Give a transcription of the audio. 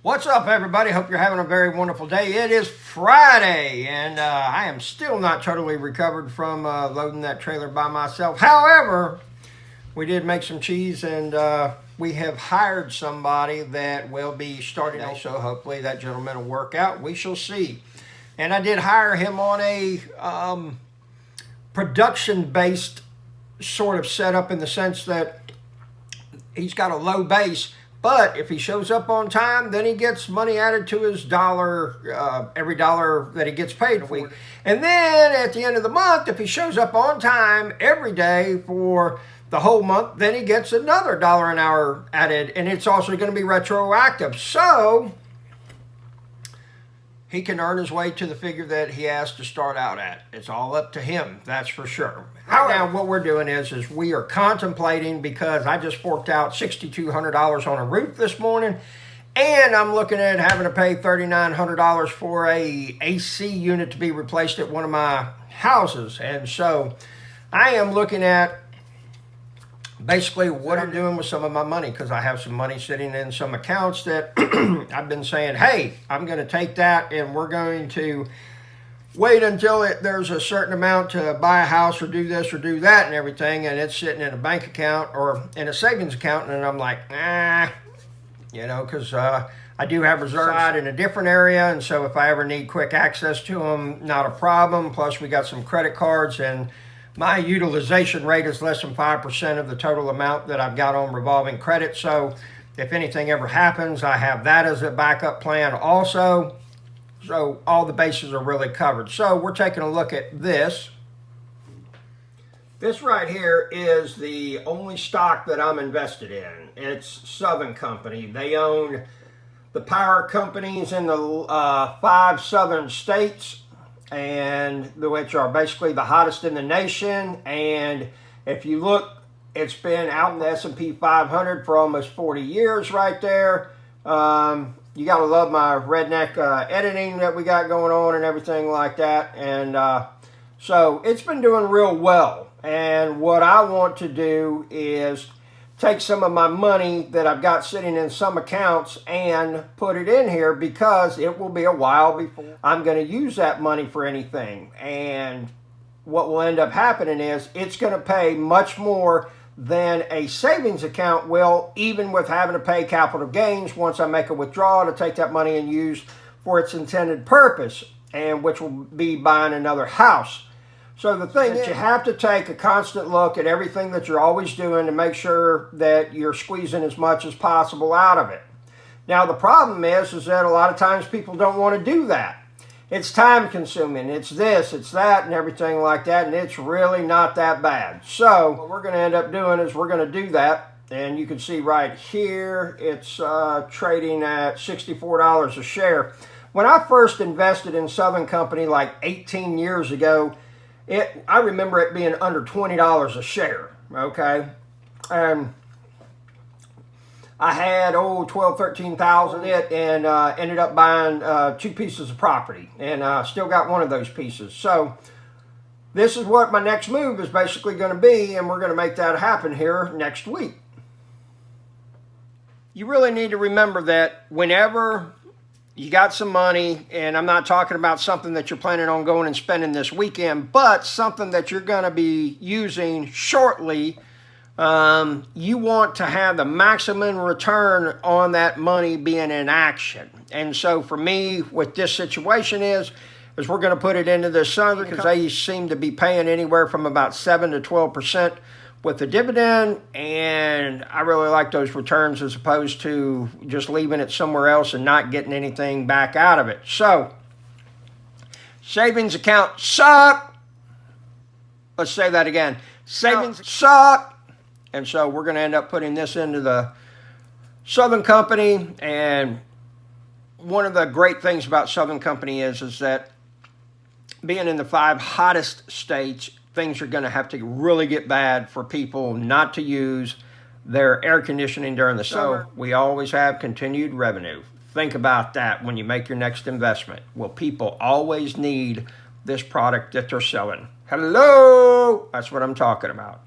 What's up, everybody? Hope you're having a very wonderful day. It is Friday, and I am still not totally recovered from loading that trailer by myself. However, we did make some cheese, and we have hired somebody that will be starting today, so hopefully that gentleman will work out. We shall see. And I did hire him on a production-based sort of setup in the sense that he's got a low base, but if he shows up on time, then he gets money added to his dollar, every dollar that he gets paid a week. And then at the end of the month, if he shows up on time every day for the whole month, then he gets another $1 an hour added, and it's also going to be retroactive. So he can earn his way to the figure that he has to start out at. It's all up to him, that's for sure. Now, what we're doing is we are contemplating, because I just forked out $6,200 on a roof this morning, and I'm looking at having to pay $3,900 for a AC unit to be replaced at one of my houses. And so I am looking at basically what I'm doing with some of my money, because I have some money sitting in some accounts that I've been saying, hey, I'm going to take that and we're going to wait until there's a certain amount to buy a house or do this or do that and everything, and it's sitting in a bank account or in a savings account, and I'm like, because I do have reserves in a different area, and so if I ever need quick access to them, not a problem. Plus we got some credit cards, and my utilization rate is less than 5% of the total amount that I've got on revolving credit. So if anything ever happens, I have that as a backup plan also. So all the bases are really covered. So we're taking a look at this. This right here is the only stock that I'm invested in. It's Southern Company. They own the power companies in the 5 southern states, and which are basically the hottest in the nation. And if you look, it's been out in the S&P 500 for almost 40 years right there. You got to love my redneck editing that we got going on and everything like that. And so it's been doing real well. And what I want to do is take some of my money that I've got sitting in some accounts and put it in here, because it will be a while before I'm going to use that money for anything. And what will end up happening is it's going to pay much more than a savings account will, even with having to pay capital gains once I make a withdrawal to take that money and use for its intended purpose, and which will be buying another house. So the thing is, you have to take a constant look at everything that you're always doing to make sure that you're squeezing as much as possible out of it. Now, the problem is that a lot of times people don't want to do that. It's time consuming, it's this, it's that, and everything like that, and it's really not that bad. So what we're going to end up doing is we're going to do that, and you can see right here, it's trading at $64 a share. When I first invested in Southern Company like 18 years ago, I remember it being under $20 a share, okay? And I had, 12, 13,000 in it, and ended up buying 2 pieces of property, and still got one of those pieces. So this is what my next move is basically going to be, and we're going to make that happen here next week. You really need to remember that whenever you got some money, and I'm not talking about something that you're planning on going and spending this weekend, but something that you're going to be using shortly, you want to have the maximum return on that money being in action. And so for me, what this situation is we're going to put it into the Southern, because they seem to be paying anywhere from about 7 to 12% with the dividend, and I really like those returns as opposed to just leaving it somewhere else and not getting anything back out of it. So savings accounts suck. Let's say that again. Savings suck. And so we're going to end up putting this into the Southern Company. And one of the great things about Southern Company is that being in the 5 hottest states, things are going to have to really get bad for people not to use their air conditioning during the summer. We always have continued revenue. Think about that when you make your next investment. Will people always need this product that they're selling? Hello? That's what I'm talking about.